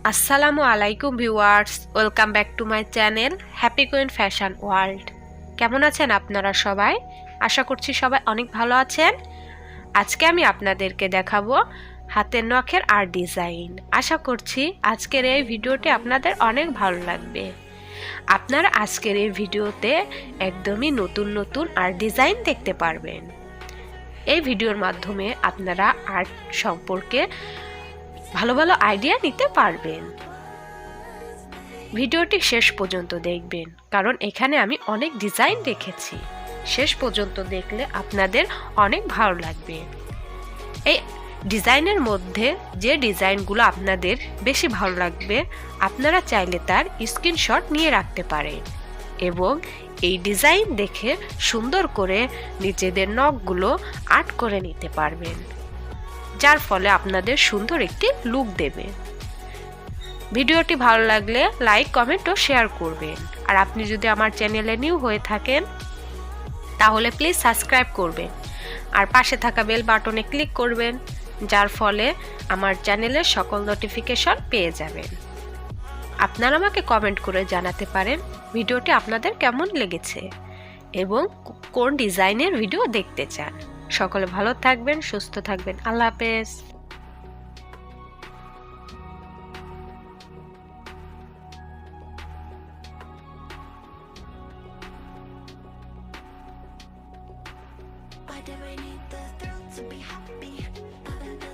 আসসালামু আলাইকুম viewers, welcome back to my channel happy queen fashion world. কেমন আছেন আপনারা সবাই? আশা করছি সবাই অনেক ভালো আছেন। আজকে আমি আপনাদেরকে দেখাবো হাতের নখের আর্ট ডিজাইন। আশা করছি আজকের এই ভিডিওটি আপনাদের অনেক ভালো লাগবে। আপনারা আজকের এই ভিডিওতে একদমই নতুন নতুন আর্ট ডিজাইন দেখতে পারবেন। এই ভিডিওর মাধ্যমে আপনারা আর্ট সম্পর্কে ভালো ভালো আইডিয়া নিতে পারবেন। ভিডিওটি শেষ পর্যন্ত দেখবেন, কারণ এখানে আমি অনেক ডিজাইন রেখেছি। শেষ পর্যন্ত দেখলে আপনাদের অনেক ভালো লাগবে। এই ডিজাইনের মধ্যে যে ডিজাইনগুলো আপনাদের বেশি ভালো লাগবে, আপনারা চাইলে তার স্ক্রিনশট নিয়ে রাখতে পারেন এবং এই ডিজাইন দেখে সুন্দর করে নিজেদের নখগুলো আর্ট করে নিতে পারবেন, যার ফলে আপনাদের সুন্দর একটি লুক দেবে। ভিডিওটি ভালো লাগলে লাইক, কমেন্ট ও শেয়ার করবেন। আর আপনি যদি আমার চ্যানেলে নিউ হয়ে থাকেন তাহলে প্লিজ সাবস্ক্রাইব করবেন আর পাশে থাকা বেল বাটনে ক্লিক করবেন, যার ফলে আমার চ্যানেলের সকল নোটিফিকেশন পেয়ে যাবেন। আপনারা আমাকে কমেন্ট করে জানাতে পারেন ভিডিওটি আপনাদের কেমন লেগেছে এবং কোন ডিজাইনের ভিডিও দেখতে চান। সকলে ভালো থাকবেন, সুস্থ থাকবেন। আল্লাহ হাফেজ। Why do I need the thrill to be happy? Other than